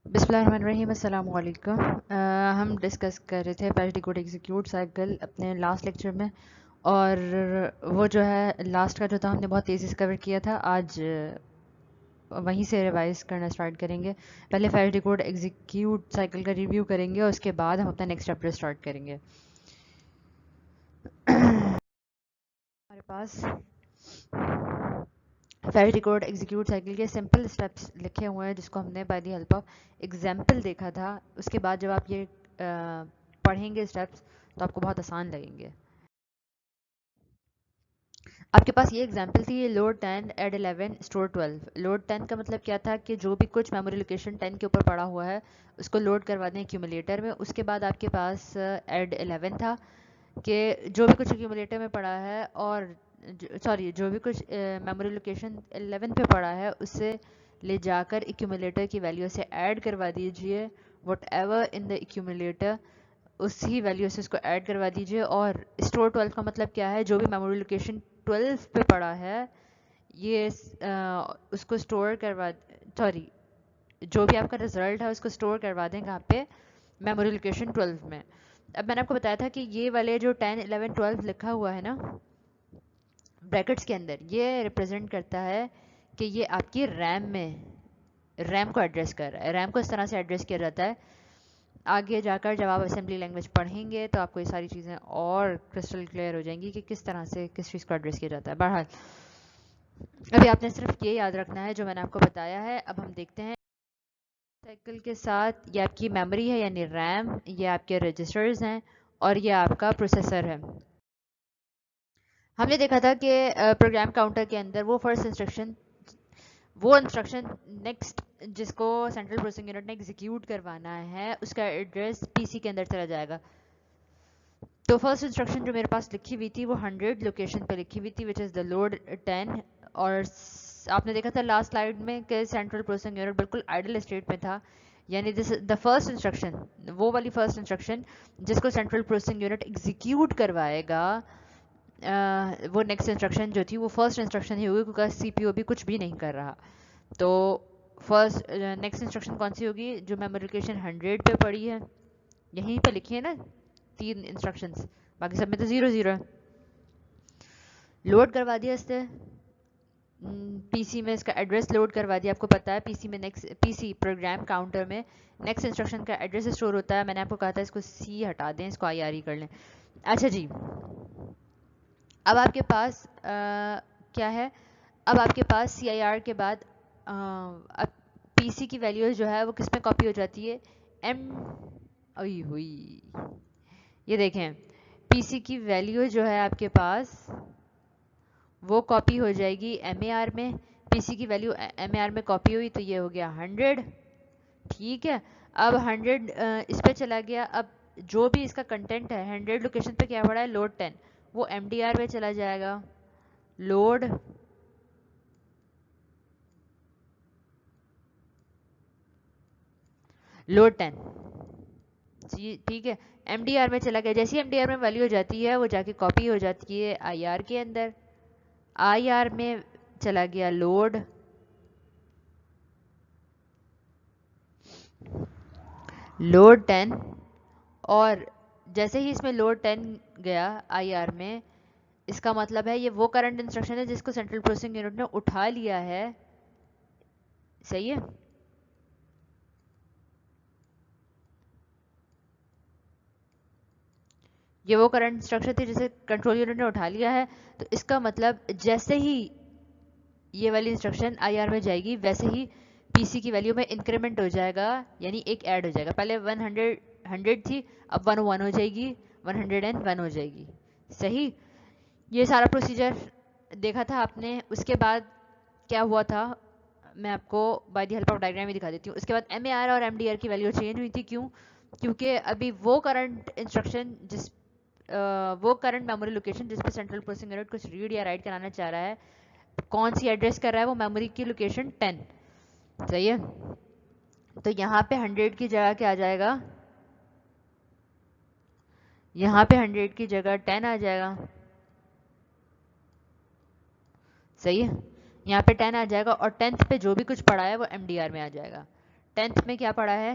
بسم اللہ الرحمن الرحیم، السلام علیکم۔ ہم ڈسکس کر رہے تھے پیچ کوڈ ایگزیکیوٹ سائیکل اپنے لاسٹ لیکچر میں، اور وہ جو ہے لاسٹ کا جو تھا ہم نے بہت تیزی سے کور کیا تھا۔ آج وہیں سے ریوائز کرنا اسٹارٹ کریں گے۔ پہلے پیچ کوڈ ایگزیکیوٹ سائیکل کا ریویو کریں گے اور اس کے بعد ہم اپنا نیکسٹ چیپٹر اسٹارٹ کریں گے۔ ہمارے پاس فیچ ریکارڈ ایگزیکیوٹ سائیکل کے سمپل اسٹیپس لکھے ہوئے ہیں، جس کو ہم نے by the help of example دیکھا تھا۔ اس کے بعد جب آپ یہ پڑھیں گے اسٹیپس تو آپ کو بہت آسان لگیں گے۔ آپ کے پاس یہ ایگزامپل تھی، یہ لوڈ 10 ایڈ 11 اسٹور 12۔ لوڈ 10 کا مطلب کیا تھا کہ جو بھی کچھ میموری لوکیشن 10 کے اوپر پڑا ہوا ہے اس کو لوڈ کروا دیں ایکیومولیٹر میں۔ اس کے بعد آپ کے پاس ایڈ 11 تھا کہ جو بھی کچھ ایکیومولیٹر میں پڑا ہے، اور جو بھی کچھ میموری لوکیشن 11 پہ پڑا ہے اسے لے جا کر ایکیومولیٹر کی ویلیو سے ایڈ کروا دیجئے، وٹ ایور ان دا ایکیومولیٹر، اسی ویلیو سے اس کو ایڈ کروا دیجئے۔ اور اسٹور 12 کا مطلب کیا ہے، جو بھی میموری لوکیشن 12 پہ پڑا ہے یہ اس کو اسٹور کروا، جو بھی آپ کا رزلٹ ہے اس کو اسٹور کروا دیں کہاں پہ، میموری لوکیشن 12 میں۔ اب میں نے آپ کو بتایا تھا کہ یہ والے جو 10 11 12 لکھا ہوا ہے نا بریکٹس کے اندر، یہ ریپرزینٹ کرتا ہے کہ یہ آپ کی ریم کو ایڈریس کر رہا ہے۔ ریم کو اس طرح سے ایڈریس کیا جاتا ہے، آگے جا کر جب آپ اسمبلی لینگویج پڑھیں گے تو آپ کو یہ ساری چیزیں اور کرسٹل کلیئر ہو جائیں گی کہ کس طرح سے کس چیز کو ایڈریس کیا جاتا ہے۔ بہرحال ابھی آپ نے صرف یہ یاد رکھنا ہے جو میں نے آپ کو بتایا ہے۔ اب ہم دیکھتے ہیں سائیکل کے ساتھ، یہ آپ کی میموری ہے یعنی ریم، یہ آپ کے رجسٹرز ہیں، اور یہ آپ کا پروسیسر ہے۔ ہم نے دیکھا تھا کہ پروگرام کاؤنٹر کے اندر وہ انسٹرکشن نیکسٹ جس کو سینٹرل پروسیسنگ یونٹ نے ایگزیکیوٹ کروانا ہے اس کا ایڈریس پی سی کے اندر چلا جائے گا۔ تو فرسٹ انسٹرکشن جو میرے پاس لکھی ہوئی تھی وہ 100 لوکیشن پہ لکھی ہوئی تھی، وچ از دا لوڈ 10۔ اور آپ نے دیکھا تھا لاسٹ سلائیڈ میں کہ سینٹرل پروسیسنگ یونٹ بالکل آئیڈل اسٹیٹ میں تھا، یعنی دس دا فرسٹ انسٹرکشن، وہ والی فرسٹ انسٹرکشن جس کو سینٹرل پروسیسنگ یونٹ ایگزیکیوٹ کروائے گا، وہ نیکسٹ انسٹرکشن جو تھی وہ فرسٹ انسٹرکشن ہی ہوگی، کیونکہ سی پی او بھی کچھ بھی نہیں کر رہا۔ تو فرسٹ نیکسٹ انسٹرکشن کون سی ہوگی، جو میموری لوکیشن 100 پہ پڑی ہے، یہیں پہ لکھی ہے نا 3 انسٹرکشنز، باقی سب میں تو 0 ہے۔ لوڈ کروا دیا اس سے پی سی میں، اس کا ایڈریس لوڈ کروا دیا۔ آپ کو پتا ہے پی سی میں پی سی پروگرام کاؤنٹر میں نیکسٹ انسٹرکشن کا ایڈریس اسٹور ہوتا ہے۔ میں نے آپ کو کہا تھا اس کو سی ہٹا دیں، اس کو آئی آر ای کر لیں۔ اچھا جی، اب آپ کے پاس کیا ہے، اب آپ کے پاس سی آئی آر کے بعد اب پی سی کی ویلیو جو ہے وہ کس میں کاپی ہو جاتی ہے، ایم ہوئی، یہ دیکھیں پی سی کی ویلیو جو ہے آپ کے پاس وہ کاپی ہو جائے گی ایم اے آر میں۔ پی سی کی ویلیو ایم اے آر میں کاپی ہوئی تو یہ ہو گیا 100، ٹھیک ہے۔ اب 100 اس پہ چلا گیا، اب جو بھی اس کا کنٹینٹ ہے 100 لوکیشن پہ کیا پڑا ہے، لوڈ 10، وہ ایم ڈی آر پہ چلا جائے گا، لوڈ لوڈ 10، جی ٹھیک ہے، ایم ڈی آر میں چلا گیا۔ جیسی ایم ڈی آر میں ویلیو ہو جاتی ہے وہ جا کے کاپی ہو جاتی ہے آئی آر کے اندر، آئی آر میں چلا گیا لوڈ لوڈ 10، اور جیسے ہی اس میں لوڈ 10 گیا آئی آر میں، اس کا مطلب ہے یہ وہ کرنٹ انسٹرکشن ہے جس کو سینٹرل پروسیسنگ یونٹ نے اٹھا لیا ہے، صحیح ہے۔ یہ وہ کرنٹ انسٹرکشن تھی جسے کنٹرول یونٹ نے اٹھا لیا ہے، تو اس کا مطلب جیسے ہی یہ والی انسٹرکشن آئی آر میں جائے گی ویسے ہی پی سی کی ویلیو میں انکریمنٹ ہو جائے گا، یعنی ایک ایڈ ہو جائے گا۔ پہلے 100 تھی، اب 101 ہو جائے گی، 101 ہو جائے گی، صحیح۔ یہ سارا پروسیجر دیکھا تھا آپ نے۔ اس کے بعد کیا ہوا تھا میں آپ کو by the help of diagram بھی دکھا دیتی ہوں۔ اس کے بعد ایم اے آر اور ایم ڈی آر کی ویلیو چینج ہوئی تھی، کیوں؟ کیونکہ ابھی وہ کرنٹ انسٹرکشن وہ کرنٹ میموری لوکیشن جس پہ سینٹرل پروسیسنگ یونٹ کچھ ریڈ یا رائٹ کرانا چاہ رہا ہے، کون سی ایڈریس کر رہا ہے، وہ میموری کی لوکیشن 10، صحیح ہے۔ تو یہاں پہ 100 کی جگہ کیا آ جائے گا، یہاں پہ 100 کی جگہ 10 آ جائے گا، صحیح ہے۔ یہاں پہ 10 آ جائے گا، اور 10th پہ جو بھی کچھ پڑا ہے وہ ایم ڈی آر میں آ جائے گا، 10th میں کیا پڑا ہے,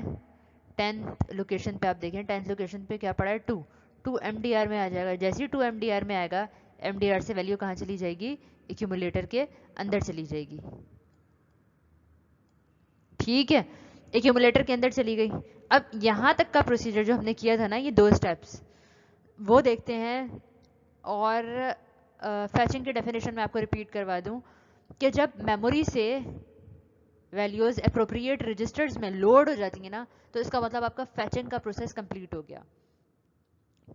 10th لوکیشن پہ آپ دیکھیں 10th لوکیشن پہ کیا پڑا ہے 2, 2 MDR میں آ جائے گا. جیسے ہی 2 MDR میں آئے گا, MDR سے ویلیو کہاں چلی جائے گی, ایکیومولیٹر کے اندر چلی جائے گی. ٹھیک ہے, ایکیومولیٹر کے اندر چلی گئی. اب یہاں تک کا پروسیجر جو ہم نے کیا تھا نا, یہ 2 اسٹیپس وہ دیکھتے ہیں. اور فیچنگ کی ڈیفینیشن میں آپ کو ریپیٹ کروا دوں کہ جب میموری سے ویلیوز اپروپریٹ رجسٹرز میں لوڈ ہو جاتی ہیں نا, تو اس کا مطلب آپ کا فیچنگ کا پروسیس کمپلیٹ ہو گیا.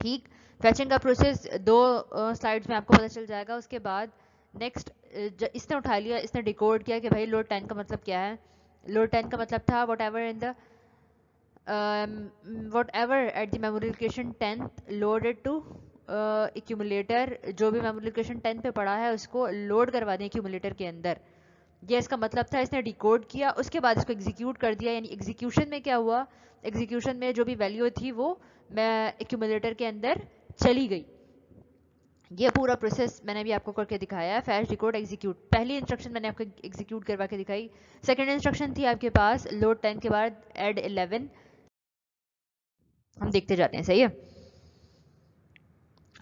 ٹھیک, فیچنگ کا پروسیس 2 سلائڈز میں آپ کو پتہ چل جائے گا. اس کے بعد نیکسٹ اس نے اٹھا لیا, اس نے ڈیکوڈ کیا کہ بھائی لوڈ 10 کا مطلب کیا ہے. لوڈ 10 کا مطلب تھا whatever at the memory location 10 loaded to accumulator. جو بھی میموری لوکیشن 10 پہ پڑا ہے اس کو لوڈ کروا دیں ایکیومولیٹر کے اندر. یہ اس کا مطلب تھا. اس نے ڈیکوڈ کیا, اس کے بعد اس کو ایگزیکیوٹ کر دیا. یعنی ایگزیکیوشن میں کیا ہوا, ایگزیکیوشن میں جو بھی ویلیو تھی وہ ایکیومولیٹر کے اندر چلی گئی. یہ پورا پروسیس میں نے بھی آپ کو کر کے دکھایا ہے, فیچ ڈیکوڈ ایگزیکیوٹ. پہلی انسٹرکشن میں نے آپ کو ایگزیکیوٹ کروا کے دکھائی. سیکنڈ انسٹرکشن تھی آپ کے پاس لوڈ 10 کے بعد ایڈ 11. ہم دیکھتے جاتے ہیں, صحیح ہے.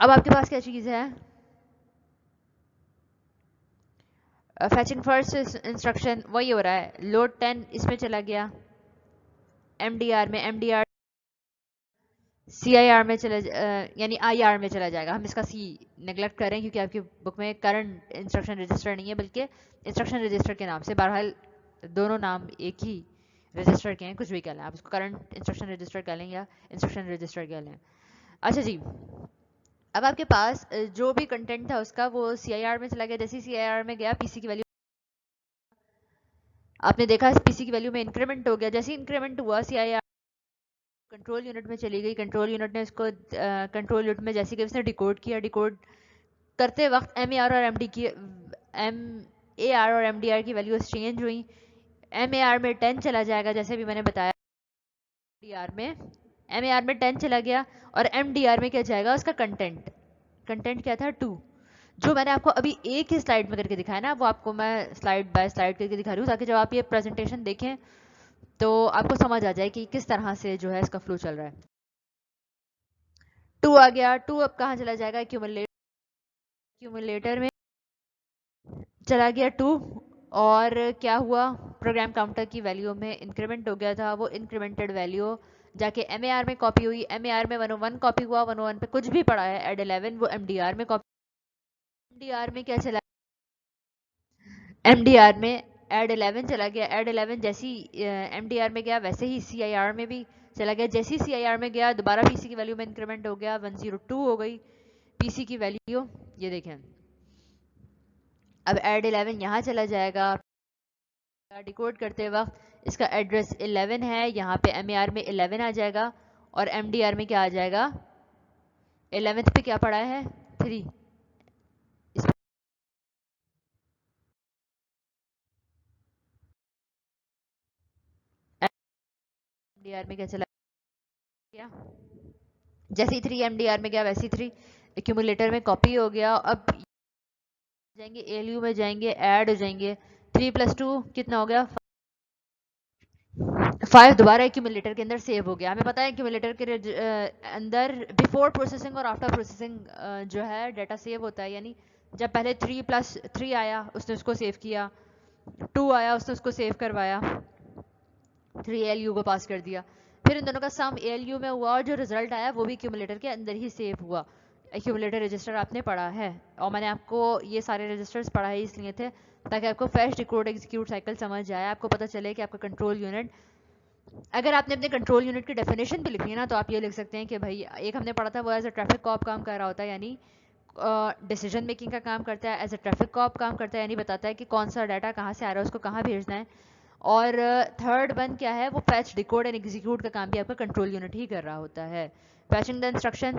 اب آپ کے پاس کیا چیز ہے, فیچنگ فرسٹ انسٹرکشن وہی ہو رہا ہے. لوڈ 10 اس میں چلا گیا ایم ڈی آر میں, M D R C I R میں چلا یعنی آئی آر میں چلا جائے گا. ہم اس کا سی نیگلیکٹ کریں کیونکہ آپ کی بک میں کرنٹ انسٹرکشن رجسٹر نہیں ہے بلکہ انسٹرکشن رجسٹر کے نام سے. بہرحال دونوں نام ایک ہی رجسٹر کے ہیں, کچھ بھی کہہ لیں آپ اس کو, کرنٹ انسٹرکشن رجسٹر کہہ لیں یا انسٹرکشن رجسٹر کہہ لیں. اچھا جی, اب آپ کے پاس جو بھی کنٹینٹ تھا اس کا وہ سی آئی آر میں چلا گیا. جیسے سی آئی آر میں گیا, پی سی کی ویلیو آپ نے دیکھا پی سی کی ویلیو میں انکریمنٹ ہو گیا. جیسے انکریمنٹ ہوا سی آئی آر کنٹرول یونٹ میں چلی گئی. کنٹرول یونٹ نے اس کو کنٹرول یونٹ میں جیسے کہ اس نے ڈیکوڈ کیا, ڈیکوڈ کرتے وقت ایم اے آر اور ایم ڈی کی اے آر اور ایم ڈی آر کی ویلیوز چینج ہوئی. ایم اے آر میں 10 چلا جائے گا جیسے بھی میں نے بتایا. ڈی آر میں ایم اے آر میں 10 چلا گیا اور ایم ڈی آر میں کیا جائے گا, اس کا کنٹینٹ. کنٹینٹ کیا تھا 2. جو میں نے آپ کو ابھی ایک ہی سلائڈ میں کر کے دکھایا نا, وہ آپ کو میں سلائڈ بائی سلائڈ کر کے دکھا رہی ہوں تاکہ جب آپ یہ پریزنٹیشن دیکھیں تو آپ کو سمجھ آ جائے کہ کس طرح سے جو ہے اس کا فلو چل رہا ہے. 2 آ گیا. 2 اب کہاں چلا جائے گا, ایکیومولیٹر میں چلا گیا 2. اور کیا ہوا, پروگرام کاؤنٹر کی ویلیو میں انکریمنٹ ہو گیا تھا. وہ انکریمنٹڈ ویلیو جا کے ایم اے آر میں کاپی ہوئی. ایم اے آر میں 101 کاپی ہوا. 101 پہ کچھ بھی پڑا ہے ایڈ 11 وہ ایم ڈی آر میں کاپی. ایم ڈی آر میں کیا چلا, ایم ڈی آر میں ایڈ 11 چلا گیا. ایڈ 11 جیسی ایم ڈی آر میں گیا ویسے ہی سی آئی آر میں بھی چلا گیا. جیسی سی آئی آر میں گیا دوبارہ پی سی کی ویلیو میں انکریمنٹ ہو گیا, 102 ہو گئی پی سی کی ویلیو. یہ دیکھیں اب ایڈ 11 یہاں چلا جائے گا. ڈیکوڈ کرتے وقت اس کا ایڈریس 11 ہے, یہاں پہ ایم اے آر میں 11 آ جائے گا اور ایم ڈی آر میں کیا آ جائے گا, 11th پہ کیا پڑا ہے 3. ایم ڈی آر میں کیا چلا گیا, جیسے 3 ایم ڈی آر میں گیا ویسے 3 ایکیومولیٹر میں کاپی ہو گیا. اب جائیں گے اے ایل یو میں جائیں گے, ایڈ ہو جائیں گے. 3 + 2 کتنا ہو گیا 5. دوبارہ ایکیومولیٹر کے اندر سیو ہو گیا. ہمیں پتا ہے ایکیومولیٹر کے اندر بیفور پروسیسنگ اور آفٹر پروسیسنگ جو ہے ڈیٹا سیو ہوتا ہے. یعنی جب پہلے 3 + 3 آیا اس نے اس کو سیو کیا, 2 آیا اس نے اس کو سیو کروایا, 3 اے ایل یو کو پاس کر دیا. پھر ان دونوں کا سم اے ایل یو میں ہوا اور جو رزلٹ آیا وہ بھی ایکیومولیٹر کے اندر ہی سیو ہوا. ایکیومولیٹر رجسٹر آپ نے پڑھا ہے اور میں نے آپ کو یہ سارے رجسٹرز پڑھائے اس لیے تھے تاکہ آپ کو فیچ ڈیکوڈ ایگزیکیوٹ سائیکل سمجھ جائے. آپ کو پتہ چلے کہ آپ کا کنٹرول یونٹ, اگر آپ نے اپنے کنٹرول یونٹ کی ڈیفینیشن بھی لکھنی ہے نا تو آپ یہ لکھ سکتے ہیں کہ بھائی ایک ہم نے پڑھا تھا وہ ایز اے ٹریفک کاپ کام کر رہا ہوتا ہے, یعنی ڈیسیجن میکنگ کا کام کرتا ہے. ایز اے ٹریفک کاپ کام کرتا ہے, یعنی بتاتا ہے کہ کون سا ڈاٹا کہاں سے آ رہا ہے, اس کو کہاں بھیجنا ہے. اور تھرڈ ون کیا ہے, وہ فیچ ڈیکوڈ اینڈ ایگزیکیوٹ کا کام بھی آپ کا کنٹرول یونٹ ہی کر رہا ہوتا ہے. Fetching the instruction,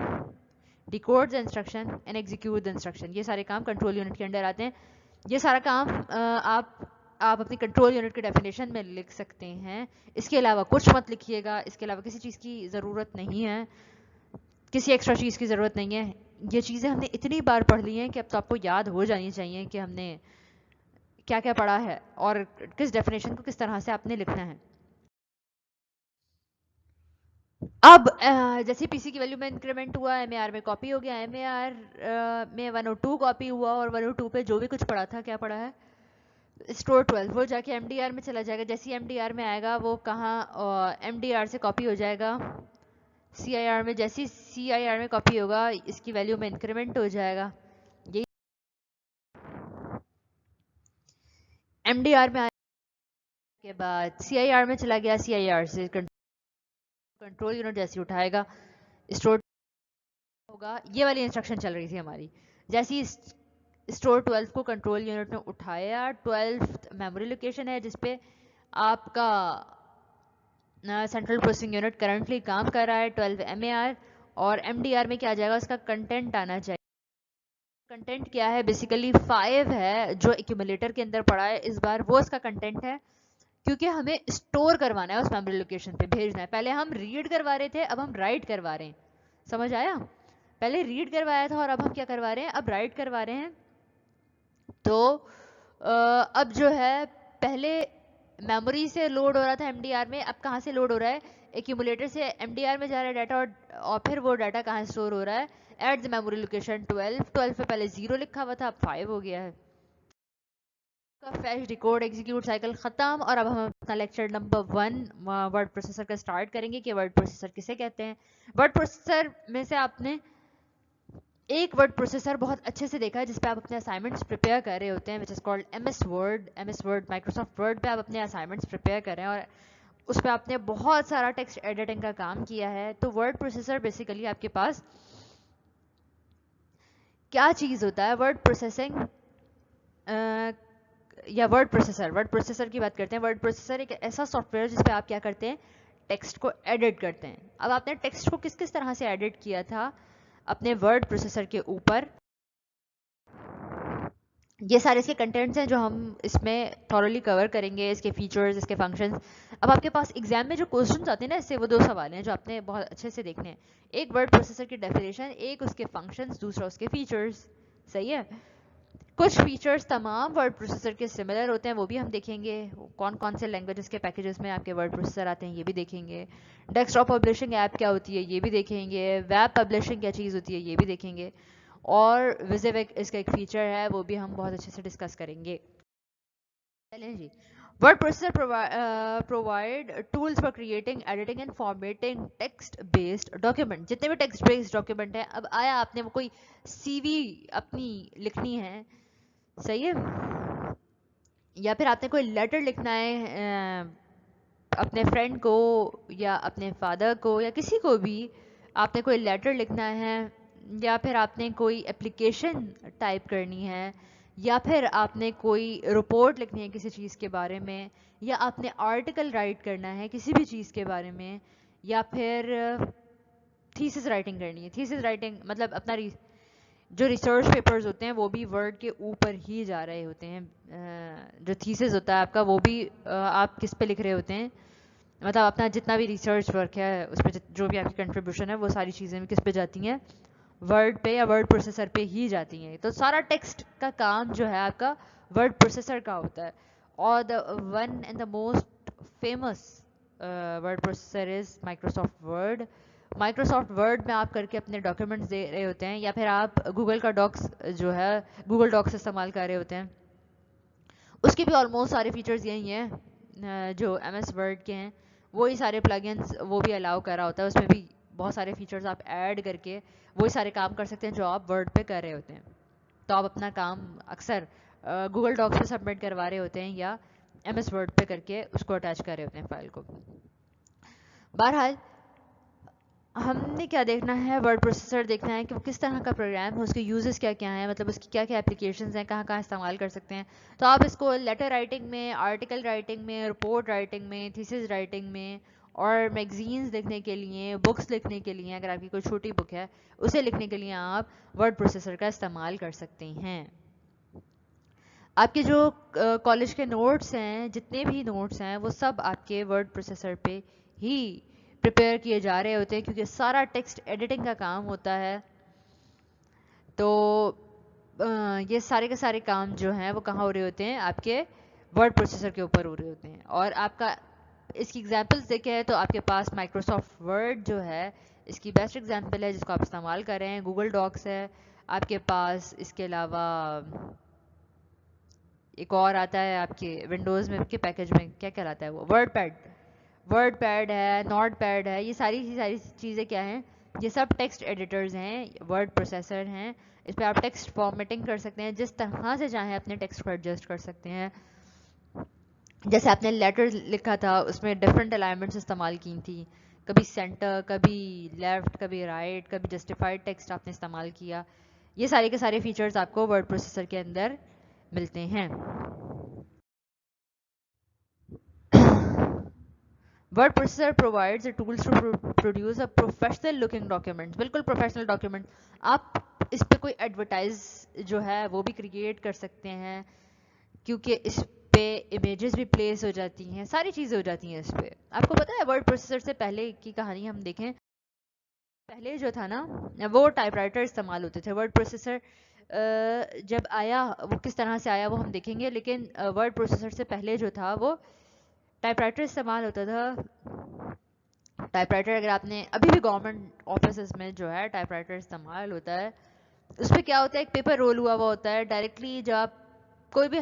decode the instruction and execute the instruction, یہ سارے کام کنٹرول یونٹ کے انڈر آتے ہیں. یہ سارا کام آپ اپنی کنٹرول یونٹ کی ڈیفینیشن میں لکھ سکتے ہیں. اس کے علاوہ کچھ مت لکھیے گا, اس کے علاوہ کسی چیز کی ضرورت نہیں ہے, کسی ایکسٹرا چیز کی ضرورت نہیں ہے. یہ چیزیں ہم نے اتنی بار پڑھ لی ہیں کہ اب تو آپ کو یاد ہو جانی چاہیے کہ ہم نے کیا کیا پڑھا ہے اور کس ڈیفینیشن کو کس طرح سے آپ نے لکھنا ہے. اب جیسے پی سی کی ویلیو میں انکریمنٹ ہوا، ایم اے آر میں کاپی ہو گیا، ایم اے آر میں 102 کاپی ہوا، اور 102 پہ جو بھی کچھ پڑا تھا، کیا پڑا ہے، اسٹور 12، وہ جا کے ایم ڈی آر میں چلا جائے گا. جیسے ایم ڈی آر میں آئے گا وہ کہاں ایم ڈی آر سے کاپی ہو جائے گا سی آئی آر میں. جیسی سی آئی آر میں کاپی ہوگا اس کی ویلیو میں انکریمنٹ ہو جائے گا. یہی ایم ڈی آر میں آنے کے بعد سی آئی آر میں چلا گیا، سی آئی آر سے کنٹرول یونٹ جیسی اٹھائے گا اسٹور ہوگا. یہ والی انسٹرکشن چل رہی تھی ہماری. جیسی اسٹور 12 کو کنٹرول یونٹ نے اٹھایا، 12 میموری لوکیشن ہے جس پہ آپ کا سینٹرل پروسیسنگ یونٹ کرنٹلی کام کر رہا ہے، 12 ایم اے آر. اور ایم ڈی آر میں کیا جائے گا، اس کا کنٹینٹ آنا چاہیے. کنٹینٹ کیا ہے، بیسیکلی 5 ہے جو ایکومولیٹر کے اندر پڑا ہے اس بار، وہ اس کا کنٹینٹ ہے، کیونکہ ہمیں اسٹور کروانا ہے اس میموری لوکیشن پہ، بھیجنا ہے. پہلے ہم ریڈ کروا رہے تھے، اب ہم رائٹ کروا رہے ہیں. سمجھ آیا؟ پہلے ریڈ کروایا تھا اور اب ہم کیا کروا رہے ہیں، اب رائٹ کروا رہے ہیں. تو اب جو ہے پہلے میموری سے لوڈ ہو رہا تھا ایم ڈی آر میں، اب کہاں سے لوڈ ہو رہا ہے، ایکومولیٹر سے ایم ڈی آر میں جا رہا ہے ڈاٹا، اور پھر وہ ڈاٹا کہاں اسٹور ہو رہا ہے، ایٹ دی میموری لوکیشن 12 پہ پہلے 0 لکھا ہوا تھا، اب 5 ہو گیا ہے. کا فیچ ڈیکوڈ ایگزیکیوٹ سائیکل ختم. اور اب ہم اپنا لیکچر نمبر 1 ورڈ پروسیسر کا سٹارٹ کریں گے کہ ورڈ پروسیسر کسے کہتے ہیں. ورڈ پروسیسر میں سے آپ نے ایک ورڈ پروسیسر بہت اچھے سے دیکھا ہے جس پہ آپ اپنے اسائنمنٹس پریپیئر کر رہے ہوتے ہیں، which is called M S Word. M S Word Microsoft Word پہ آپ اپنے اسائنمنٹس پریپیئر کر رہے ہیں، اور اس پہ آپ نے بہت سارا ٹیکسٹ ایڈیٹنگ کا کام کیا ہے. تو ورڈ پروسیسر بیسیکلی آپ کے پاس کیا چیز ہوتا ہے، ورڈ پروسیسنگ یا ورڈ پروسیسر کی بات کرتے ہیں. ورڈ پروسیسر ایک ایسا سافٹ ویئر جس پہ آپ کیا کرتے ہیں، ٹیکسٹ کو ایڈٹ کرتے ہیں. اب آپ نے ٹیکسٹ کو کس کس طرح سے ایڈٹ کیا تھا اپنے ورڈ پروسیسر کے اوپر، یہ سارے اس کے کنٹینٹس ہیں جو ہم اس میں تھورلی کور کریں گے، اس کے فیچرز، اس کے فنکشنز. اب آپ کے پاس ایگزام میں جو کوسچنس آتے ہیں نا، اس سے وہ 2 سوال ہیں جو آپ نے بہت اچھے سے دیکھنے ہیں. ایک ورڈ پروسیسر کی ڈیفینیشن، ایک اس کے فنکشنز، دوسرا اس کے فیچرز. صحیح ہے؟ کچھ فیچرز تمام ورڈ پروسیسر کے سملر ہوتے ہیں، وہ بھی ہم دیکھیں گے. کون کون سے لینگویجز کے پیکیجز میں آپ کے ورڈ پروسیسر آتے ہیں یہ بھی دیکھیں گے. ڈیسک ٹاپ پبلشنگ ایپ کیا ہوتی ہے یہ بھی دیکھیں گے. ویب پبلشنگ کیا چیز ہوتی ہے یہ بھی دیکھیں گے. اور ویزیویک اس کا ایک فیچر ہے، وہ بھی ہم بہت اچھے سے ڈسکس کریں گے. چلیں جی. Word processor provide tools for creating, editing and formatting text based document. جتنے بھی ٹیکسٹ بیسڈ ڈاکیومنٹ ہیں، اب آیا آپ نے وہ کوئی سی وی اپنی لکھنی ہے، صحیح ہے، یا پھر آپ نے کوئی لیٹر لکھنا ہے اپنے فرینڈ کو یا اپنے فادر کو یا کسی کو بھی، آپ نے کوئی لیٹر لکھنا ہے، یا پھر آپ نے کوئی اپلیکیشن ٹائپ کرنی ہے، یا پھر آپ نے کوئی رپورٹ لکھنی ہے کسی چیز کے بارے میں، یا آپ نے آرٹیکل رائٹ کرنا ہے کسی بھی چیز کے بارے میں، یا پھر تھیسس رائٹنگ کرنی ہے. تھیسس رائٹنگ مطلب اپنا جو ریسرچ پیپرز ہوتے ہیں وہ بھی ورڈ کے اوپر ہی جا رہے ہوتے ہیں. جو تھیسس ہوتا ہے آپ کا وہ بھی آپ کس پہ لکھ رہے ہوتے ہیں، مطلب اپنا جتنا بھی ریسرچ ورک ہے اس پہ جو بھی آپ کی کنٹریبیوشن ہے وہ ساری چیزیں کس پہ جاتی ہیں، ورڈ پہ یا ورڈ پروسیسر پہ ہی جاتی ہیں. تو سارا ٹیکسٹ کا کام جو ہے آپ کا ورڈ پروسیسر کا ہوتا ہے. اور the one and the most famous word processor is Microsoft word. Microsoft word میں آپ کر کے اپنے ڈاکیومنٹس دے رہے ہوتے ہیں، یا پھر آپ گوگل کا ڈاکس جو ہے گوگل ڈاکس استعمال کر رہے ہوتے ہیں. اس کے بھی آلموسٹ سارے فیچرز یہی ہیں جو ایم ایس ورڈ کے ہیں، وہی سارے پلگنس وہ بھی الاؤ کر رہا ہوتا ہے. اس میں بھی بہت سارے فیچرز آپ ایڈ کر کے وہی سارے کام کر سکتے ہیں جو آپ ورڈ پہ کر رہے ہوتے ہیں. تو آپ اپنا کام اکثر گوگل ڈاکس پہ سبمٹ کروا رہے ہوتے ہیں یا ایم ایس ورڈ پہ کر کے اس کو اٹیچ کر رہے ہوتے ہیں فائل کو. بہرحال ہم نے کیا دیکھنا ہے، ورڈ پروسیسر دیکھنا ہے کہ وہ کس طرح کا پروگرام ہے، اس کے یوزز کیا کیا ہیں، مطلب اس کی کیا کیا اپلیکیشنز ہیں، کہاں کہاں استعمال کر سکتے ہیں. تو آپ اس کو لیٹر رائٹنگ میں، آرٹیکل رائٹنگ میں، رپورٹ رائٹنگ میں، تھیسس رائٹنگ میں، اور میگزینز لکھنے کے لیے، بکس لکھنے کے لیے، اگر آپ کی کوئی چھوٹی بک ہے اسے لکھنے کے لیے آپ ورڈ پروسیسر کا استعمال کر سکتے ہیں. آپ کے جو کالج کے نوٹس ہیں، جتنے بھی نوٹس ہیں وہ سب آپ کے ورڈ پروسیسر پہ ہی پریپیئر کیے جا رہے ہوتے ہیں، کیونکہ سارا ٹیکسٹ ایڈیٹنگ کا کام ہوتا ہے. تو یہ سارے کے سارے کام جو ہیں وہ کہاں ہو رہے ہوتے ہیں، آپ کے ورڈ پروسیسر کے اوپر ہو رہے ہوتے ہیں. اور آپ کا اس کی ایگزامپلس دیکھیں تو آپ کے پاس مائکروسافٹ ورڈ جو ہے اس کی بیسٹ ایگزامپل ہے جس کو آپ استعمال کر رہے ہیں. گوگل ڈاکس ہے آپ کے پاس. اس کے علاوہ ایک اور آتا ہے آپ کے ونڈوز میں کے پیکج میں, کیا کہلاتا ہے وہ, ورڈ پیڈ ہے, نوٹ پیڈ ہے. یہ ساری چیزیں کیا ہیں, یہ سب ٹیکسٹ ایڈیٹرز ہیں, ورڈ پروسیسر ہیں. اس پہ آپ ٹیکسٹ فارمیٹنگ کر سکتے ہیں, جس طرح سے چاہیں اپنے ٹیکسٹ کو ایڈجسٹ کر سکتے ہیں. جیسے آپ نے لیٹر لکھا تھا اس میں ڈفرینٹ الائنمنٹس استعمال کی تھیں, کبھی سینٹر, کبھی لیفٹ, کبھی رائٹ, کبھی جسٹیفائڈ ٹیکسٹ آپ نے استعمال کیا. یہ سارے کے سارے فیچرز آپ کو ورڈ پروسیسر کے اندر ملتے ہیں. Word processor provides tools to produce a professional looking document. بالکل پروفیشنل ڈاکیومنٹ. آپ اس پہ کوئی ایڈورٹائز جو ہے وہ بھی کریٹ کر سکتے ہیں, کیونکہ اس پہ امیجز بھی پلیس ہو جاتی ہیں, ساری چیزیں ہو جاتی ہیں اس پہ. آپ کو پتا ہے ورڈ پروسیسر سے پہلے کی کہانی ہم دیکھیں, پہلے جو تھا نا وہ ٹائپ رائٹر استعمال ہوتے تھے. ورڈ پروسیسر جب آیا وہ کس طرح سے آیا وہ ہم دیکھیں گے, لیکن ورڈ پروسیسر سے پہلے جو تھا وہ ٹائپ رائٹر استعمال ہوتا تھا. ٹائپ رائٹر اگر آپ نے ابھی بھی گورنمنٹ آفیسز میں جو ہے ٹائپ رائٹر استعمال ہوتا ہے, اس پہ کیا ہوتا ہے, ایک پیپر رول ہوا ہوا ہوتا ہے. ڈائریکٹلی جب آپ کوئی بھی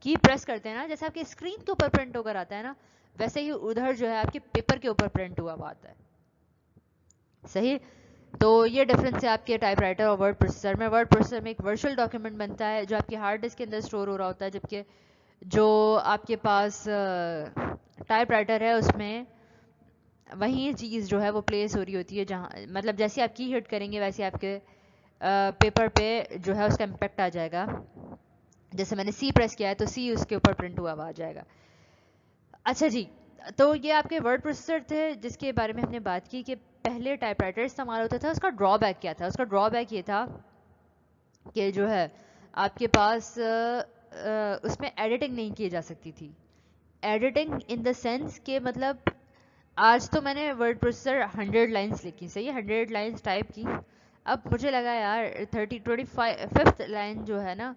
کی پریس کرتے ہیں نا, جیسے آپ کی اسکرین کے اوپر پرنٹ ہو کر آتا ہے نا, ویسے ہی ادھر جو ہے آپ کے پیپر کے اوپر پرنٹ ہوا ہوا آتا ہے. صحیح. تو یہ ڈفرینس ہے آپ کے ٹائپ رائٹر اور ورڈ پروسیسر میں. ورڈ پروسیسر میں ایک ورچوئل ڈاکیومنٹ بنتا ہے جو آپ کی ہارڈ ڈسک کے اندر اسٹور ہو رہا ہوتا ہے, جبکہ جو آپ کے پاس ٹائپ رائٹر ہے اس میں وہی چیز جو ہے وہ پلیس ہو رہی ہوتی ہے, جہاں مطلب جیسے آپ کی ہٹ کریں گے ویسے آپ کے پیپر پہ جو ہے اس کا امپیکٹ آ جائے گا. جیسے میں نے سی پریس کیا ہے تو سی اس کے اوپر پرنٹ ہوا ہوا آ جائے گا. اچھا جی, تو یہ آپ کے ورڈ پروسیسر تھے جس کے بارے میں ہم نے بات کی کہ پہلے ٹائپ رائٹر استعمال ہوتا تھا. اس کا ڈرا بیک کیا تھا؟ اس کا ڈرا بیک یہ تھا کہ جو ہے آپ کے پاس اس میں ایڈیٹنگ نہیں کی جا سکتی تھی. ایڈیٹنگ ان دا سینس کہ مطلب آج تو میں نے ورڈ پروسیسر 100 لائنس لکھی, صحیح, 100 لائنس ٹائپ کی. اب مجھے لگا یار 25th لائن جو ہے نا,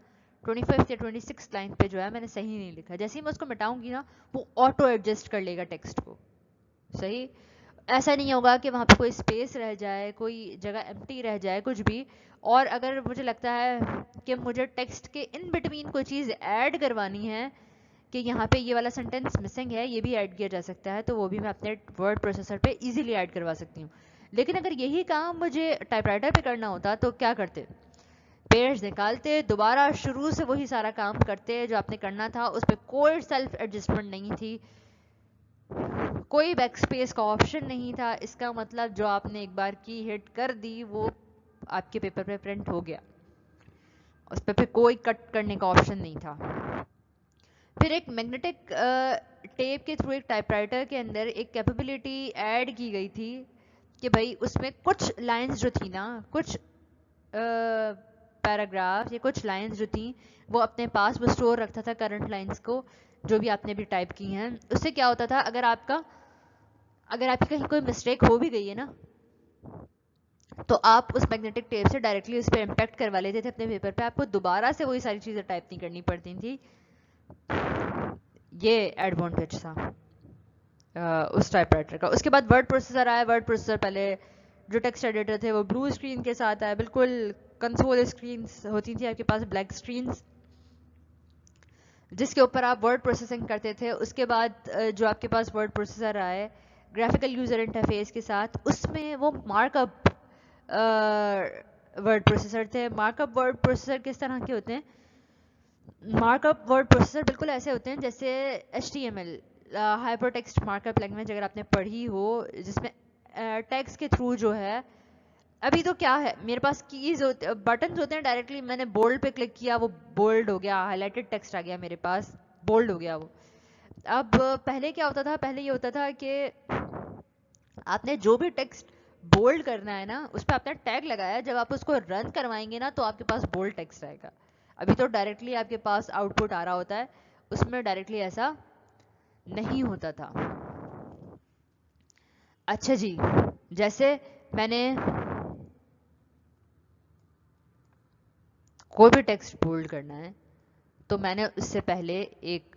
25th یا 26th لائن پہ جو ہے میں نے صحیح نہیں لکھا. جیسے ہی میں اس کو مٹاؤں گی نا وہ آٹو ایڈجسٹ کر لے گا ٹیکسٹ کو. صحیح. ایسا نہیں ہوگا کہ وہاں پہ کوئی اسپیس رہ جائے, کوئی جگہ ایمٹی رہ جائے, کچھ بھی. اور اگر مجھے لگتا ہے کہ مجھے ٹیکسٹ کے ان بٹوین کوئی چیز ایڈ کروانی ہے کہ یہاں پہ یہ والا سینٹینس مسنگ ہے, یہ بھی ایڈ کیا جا سکتا ہے, تو وہ بھی میں اپنے ورڈ پروسیسر پہ ایزیلی ایڈ کروا سکتی ہوں. لیکن اگر یہی کام مجھے ٹائپ رائٹر پہ کرنا ہوتا تو کیا کرتے, پیج نکالتے, دوبارہ شروع سے وہی سارا کام کرتے جو آپ نے کرنا تھا. اس پہ کوئی سیلف ایڈجسٹمنٹ نہیں تھی, کوئی بیک اسپیس کا آپشن نہیں تھا. اس کا مطلب جو آپ نے ایک بار کی ہٹ کر دی وہ آپ کے پیپر پہ پرنٹ ہو گیا, اس پہ پھر کوئی کٹ کرنے کا آپشن نہیں تھا. پھر ایک میگنیٹک ٹیپ کے تھرو ایک ٹائپ رائٹر کے اندر ایک کیپیبلٹی ایڈ کی گئی تھی کہ بھائی اس میں کچھ لائنز جو تھی نا, کچھ پیراگراف یا کچھ لائنز جو تھیں وہ اپنے پاس وہ اسٹور رکھتا تھا کرنٹ لائنز کو جو بھی آپ نے بھی ٹائپ کی ہیں. اس سے کیا ہوتا تھا, اگر آپ کی کہیں کوئی مسٹیک ہو بھی گئی ہے نا تو آپ اس میگنیٹک ٹیپ سے ڈائریکٹلی اس پہ امپیکٹ کروا لیتے تھے اپنے پیپر پہ. آپ کو دوبارہ سے وہی ساری چیزیں ٹائپ نہیں کرنی پڑتی تھی. یہ ایڈوانٹیج تھا اس ٹائپ رائٹر کا. اس کے بعد ورڈ پروسیسر آیا. ورڈ پروسیسر پہلے جو ٹیکسٹ ایڈیٹر تھے وہ بلو اسکرین کے ساتھ آیا, بالکل کنسول اسکرینس ہوتی تھی آپ کے پاس, بلیک اسکرینس, جس کے اوپر آپ ورڈ پروسیسنگ کرتے تھے. اس کے بعد جو آپ کے پاس ورڈ پروسیسر آئے گرافیکل یوزر انٹرفیس کے ساتھ, اس میں وہ مارک اپ ورڈ پروسیسر تھے. مارک اپ ورڈ پروسیسر کس طرح کے ہوتے ہیں؟ مارک اپ ورڈ پروسیسر بالکل ایسے ہوتے ہیں جیسے HTML, hyper text mark up language اگر آپ نے پڑھی ہو, جس میں ٹیکسٹ کے تھرو جو ہے, ابھی تو کیا ہے میرے پاس کیز بٹنز ہوتے ہیں, ڈائریکٹلی میں نے بولڈ پہ کلک کیا وہ بولڈ ہو گیا, ہائی لائٹڈ ٹیکسٹ آ گیا میرے پاس, بولڈ ہو گیا وہ. اب پہلے کیا ہوتا تھا, پہلے یہ ہوتا تھا کہ آپ نے جو بھی ٹیکسٹ بولڈ کرنا ہے نا اس پہ آپ نے ٹیگ لگایا, جب آپ اس کو رن کروائیں گے نا تو آپ کے پاس بولڈ ٹیکسٹ آئے گا. ابھی تو ڈائریکٹلی آپ کے پاس آؤٹ پٹ آ رہا ہوتا ہے, اس میں ڈائریکٹلی ایسا نہیں ہوتا تھا. اچھا جی, جیسے میں نے کوئی بھی ٹیکسٹ بولڈ کرنا ہے تو میں نے اس سے پہلے ایک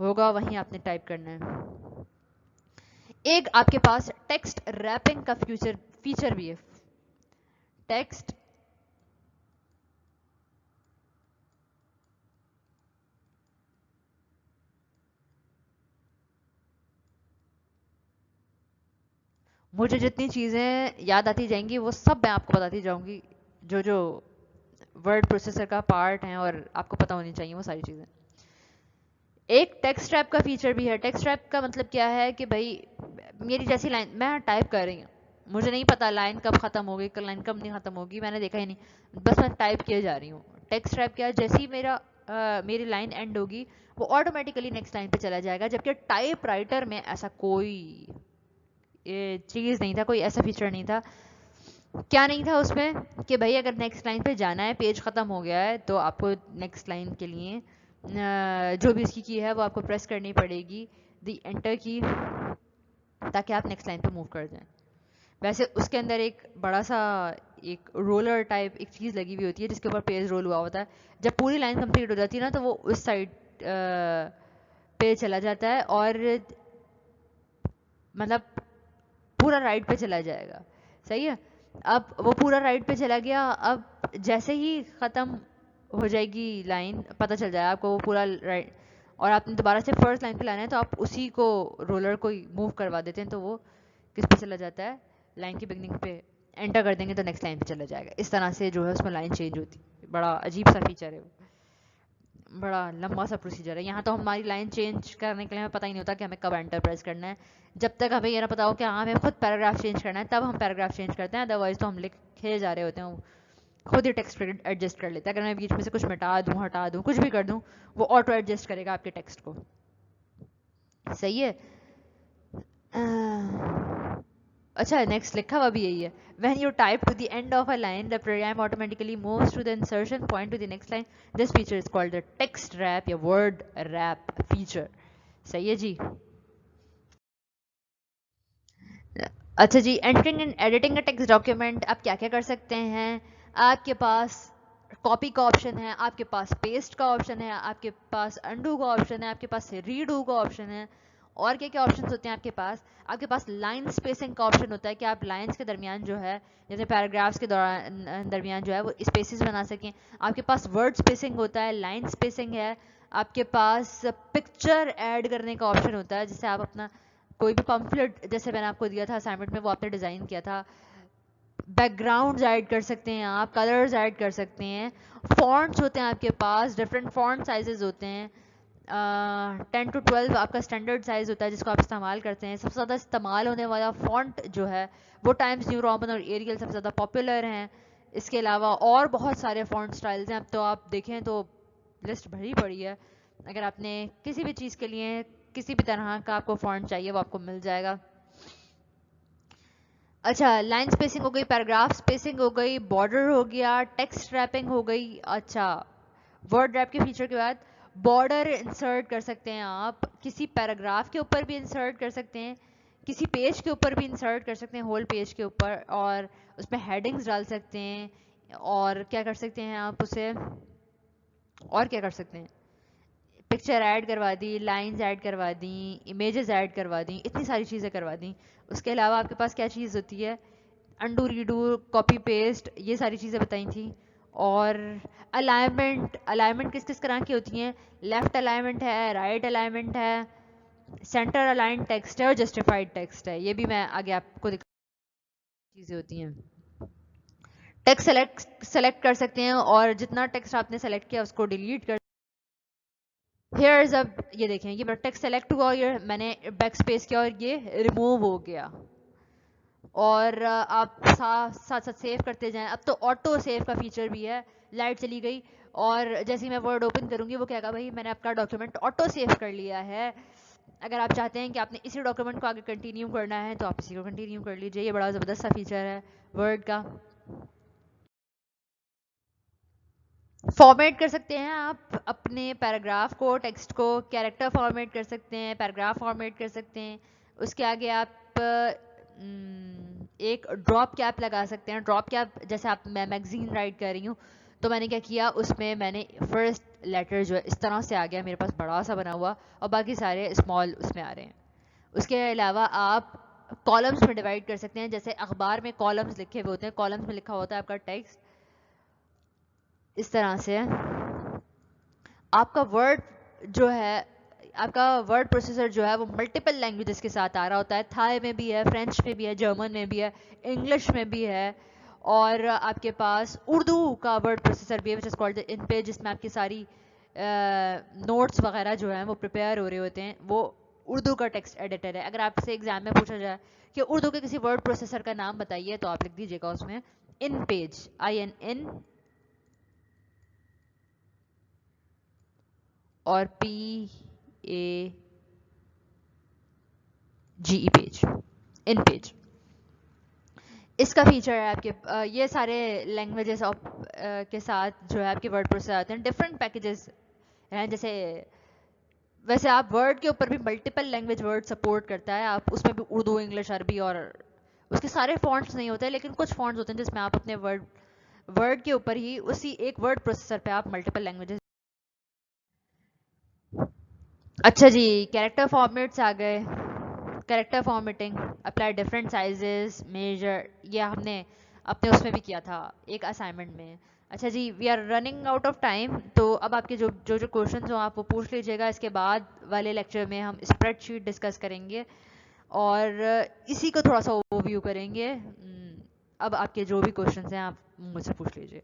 ہوگا وہیں آپ نے ٹائپ کرنا ہے. ایک آپ کے پاس ٹیکسٹ ریپنگ کا فیچر بھی ہے. ٹیکسٹ مجھے جتنی چیزیں یاد آتی جائیں گی وہ سب میں آپ کو بتاتی جاؤں گی, جو ورڈ پروسیسر کا پارٹ ہیں اور آپ کو پتہ ہونی چاہیے وہ ساری چیزیں. ایک ٹیکسٹ ریپ کا فیچر بھی ہے. ٹیکسٹ ریپ کا مطلب کیا ہے کہ بھائی میری جیسی لائن میں ٹائپ کر رہی ہوں, مجھے نہیں پتا لائن کب ختم ہوگی, لائن کب نہیں ختم ہوگی, میں نے دیکھا ہی نہیں, بس میں ٹائپ کیے جا رہی ہوں. ٹیکسٹ ریپ کیا, جیسی میری لائن اینڈ ہوگی وہ آٹومیٹیکلی نیکسٹ لائن پہ چلا جائے گا. جبکہ ٹائپ رائٹر میں ایسا کوئی چیز نہیں تھا, کوئی ایسا فیچر نہیں تھا. کیا نہیں تھا اس میں کہ بھائی اگر نیکسٹ لائن پہ جانا ہے, پیج ختم ہو گیا ہے, تو آپ کو نیکسٹ لائن کے لیے جو بھی اس کی ہے وہ آپ کو پریس کرنی پڑے گی, دی انٹر کی, تاکہ آپ نیکسٹ لائن پہ موو کر جائیں. ویسے اس کے اندر ایک بڑا سا ایک رولر ٹائپ ایک چیز لگی ہوئی ہوتی ہے جس کے اوپر پیج رول ہوا ہوتا ہے. جب پوری لائن کمپلیٹ ہو جاتی ہے نا تو وہ اس سائڈ پہ چلا جاتا ہے اور مطلب پورا رائٹ پہ چلا جائے گا. صحیح ہے. اب وہ پورا رائٹ پہ چلا گیا, اب جیسے ہی ختم ہو جائے گی لائن پتہ چل جائے آپ کو وہ پورا رائٹ, اور آپ نے دوبارہ سے فرسٹ لائن پہ لانا ہے تو آپ اسی کو رولر کو موو کروا دیتے ہیں, تو وہ کس پہ چلا جاتا ہے, لائن کی بگننگ پہ انٹر کر دیں گے تو نیکسٹ لائن پہ چلا جائے گا. اس طرح سے جو ہے اس میں لائن چینج ہوتی ہے. بڑا عجیب سا فیچر ہے, وہ بڑا لمبا سا پروسیجر ہے. یہاں تو ہماری لائن چینج کرنے کے لیے ہمیں پتہ ہی نہیں ہوتا کہ ہمیں کب انٹر پریس کرنا ہے. جب تک ہمیں یہ نہ پتا ہو کہ ہاں ہمیں خود پیراگراف چینج کرنا ہے تب ہم پیراگراف چینج کرتے ہیں, ادروائز تو ہم لکھے جا رہے ہوتے ہیں, خود ہی ٹیکسٹ ایڈجسٹ کر لیتے ہیں. اگر میں بیچ میں سے کچھ مٹا دوں, ہٹا دوں, کچھ بھی کر دوں, وہ آٹو ایڈجسٹ کرے گا آپ کے ٹیکسٹ کو. صحیح ہے. اچھا نیکسٹ لکھا ہوا بھی یہی ہے. When you type to the end of a line, the program automatically moves to the insertion point to the next line. This feature is called the text wrap یا word wrap feature. صحیح ہے جی. اچھا جی, entering and editing a text document آپ کیا کیا کر سکتے ہیں. آپ کے پاس کاپی کا آپشن ہے, آپ کے پاس پیسٹ کا آپشن ہے, آپ کے پاس انڈو کا آپشن ہے, آپ کے پاس ریڈو کا آپشن ہے, اور کیا کیا آپشنس ہوتے ہیں آپ کے پاس. آپ کے پاس لائن اسپیسنگ کا آپشن ہوتا ہے کہ آپ لائنس کے درمیان جو ہے جیسے پیراگرافس کے درمیان جو ہے وہ اسپیسز بنا سکیں. آپ کے پاس ورڈ اسپیسنگ ہوتا ہے, لائن اسپیسنگ ہے. آپ کے پاس پکچر ایڈ کرنے کا آپشن ہوتا ہے, جسے آپ اپنا کوئی بھی پمفلٹ جیسے میں نے آپ کو دیا تھا اسائنمنٹ میں, وہ آپ نے ڈیزائن کیا تھا, بیک گراؤنڈز ایڈ کر سکتے ہیں آپ, کلرز ایڈ کر سکتے ہیں. فونٹس ہوتے ہیں آپ کے پاس, ڈفرینٹ فونٹ سائزز ہوتے ہیں. 10 to 12 آپ کا اسٹینڈرڈ سائز ہوتا ہے جس کو آپ استعمال کرتے ہیں. سب سے زیادہ استعمال ہونے والا فونٹ جو ہے وہ ٹائمز نیو رومن اور ایریل سب سے زیادہ پاپولر ہیں. اس کے علاوہ اور بہت سارے فونٹ سٹائلز ہیں. اب تو آپ دیکھیں تو لسٹ بھری پڑی ہے. اگر آپ نے کسی بھی چیز کے لیے کسی بھی طرح کا آپ کو فونٹ چاہیے وہ آپ کو مل جائے گا. اچھا, لائن اسپیسنگ ہو گئی, پیراگراف اسپیسنگ ہو گئی, بارڈر ہو گیا, ٹیکسٹ ریپنگ ہو گئی. اچھا, ورڈ ریپ کے فیچر کے بعد بارڈر انسرٹ کر سکتے ہیں آپ, کسی پیراگراف کے اوپر بھی انسرٹ کر سکتے ہیں, کسی پیج کے اوپر بھی انسرٹ کر سکتے ہیں, ہول پیج کے اوپر, اور اس میں ہیڈنگز ڈال سکتے ہیں. اور کیا کر سکتے ہیں آپ اسے, اور کیا کر سکتے ہیں, پکچر ایڈ کروا دی, لائنز ایڈ کروا دیں, امیجز ایڈ کروا دیں, اتنی ساری چیزیں کروا دیں. اس کے علاوہ آپ کے پاس کیا چیز ہوتی ہے, انڈو ریڈو, کاپی پیسٹ, یہ ساری چیزیں بتائی تھیں. اور الائنمنٹ کس کس طرح کی ہوتی ہیں, لیفٹ الائنمنٹ ہے, رائٹ الائنمنٹ ہے, سینٹر الائن ٹیکسٹ ہے, اور جسٹیفائڈ ٹیکسٹ ہے. یہ بھی میں آگے آپ کو چیزیں ہوتی ہیں. ٹیکسٹ سلیکٹ کر سکتے ہیں, اور جتنا ٹیکسٹ آپ نے سلیکٹ کیا اس کو ڈیلیٹ کر. ہیئرز اب یہ دیکھیں, یہ ٹیکسٹ سلیکٹ ہوا, اور میں نے بیک اسپیس کیا اور یہ ریموو ہو گیا. اور آپ ساتھ ساتھ سیو کرتے جائیں. اب تو آٹو سیو کا فیچر بھی ہے. لائٹ چلی گئی اور جیسے ہی میں ورڈ اوپن کروں گی وہ کہے گا بھائی میں نے آپ کا ڈاکیومنٹ آٹو سیو کر لیا ہے. اگر آپ چاہتے ہیں کہ آپ نے اسی ڈاکیومنٹ کو آگے کنٹینیو کرنا ہے تو آپ اسی کو کنٹینیو کر لیجیے. یہ بڑا زبردست سا فیچر ہے ورڈ کا. فارمیٹ کر سکتے ہیں آپ اپنے پیراگراف کو, ٹیکسٹ کو, کیریکٹر فارمیٹ کر سکتے ہیں, پیراگراف فارمیٹ کر سکتے ہیں. اس کے آگے آپ ایک ڈراپ کیپ لگا سکتے ہیں. ڈراپ کیپ جیسے آپ, میں میگزین رائٹ کر رہی ہوں تو میں نے کیا کیا, اس میں میں نے فرسٹ لیٹر جو ہے اس طرح سے آ گیا میرے پاس بڑا سا بنا ہوا, اور باقی سارے اسمال اس میں آ رہے ہیں. اس کے علاوہ آپ کالمس میں ڈیوائڈ کر سکتے ہیں, جیسے اخبار میں کالمس لکھے ہوئے ہوتے ہیں, کالمس میں لکھا ہوتا ہے آپ کا ٹیکسٹ. اس طرح سے آپ کا ورڈ جو ہے, آپ کا ورڈ پروسیسر جو ہے وہ ملٹیپل لینگویجز کے ساتھ آ رہا ہوتا ہے. تھائی میں بھی ہے, فرینچ میں بھی ہے, جرمن میں بھی ہے, انگلش میں بھی ہے, اور آپ کے پاس اردو کا ورڈ پروسیسر بھی ہے, وچ از کالڈ ان پیج, جس میں آپ کی ساری نوٹس وغیرہ جو ہیں وہ پریپیئر ہو رہے ہوتے ہیں. وہ اردو کا ٹیکسٹ ایڈیٹر ہے. اگر آپ سے ایگزام میں پوچھا جائے کہ اردو کے کسی ورڈ پروسیسر کا نام بتائیے, تو آپ لکھ دیجیے گا اس میں ان پیج, INN اور PAGE, پیج, ان پیج. اس کا فیچر ہے آپ کے یہ سارے لینگویجز کے ساتھ جو ہے آپ کے ورڈ پروسیسر آتے ہیں. ڈفرینٹ پیکیجز ہیں, جیسے ویسے آپ ورڈ کے اوپر بھی ملٹیپل لینگویج ورڈ سپورٹ کرتا ہے. آپ اس میں بھی اردو, انگلش, عربی, اور اس کے سارے فونٹس نہیں ہوتے, لیکن کچھ فونٹس ہوتے ہیں جس میں آپ اپنے ورڈ کے اوپر ہی اسی ایک ورڈ پروسیسر پہ آپ ملٹیپل لینگویجز. اچھا جی, کیریکٹر فارمیٹس آ گئے. Character formatting, apply different sizes, major, یہ ہم نے اپنے اس میں بھی کیا تھا ایک اسائنمنٹ میں. اچھا جی, we are running out of time, تو اب آپ کے جو کوشچنز ہوں آپ وہ پوچھ لیجیے گا. اس کے بعد والے لیکچر میں ہم اسپریڈ شیٹ ڈسکس کریں گے, اور اسی کو تھوڑا سا اوور ویو کریں گے. اب آپ کے جو بھی کوشچنز ہیں آپ مجھ سے پوچھ لیجیے.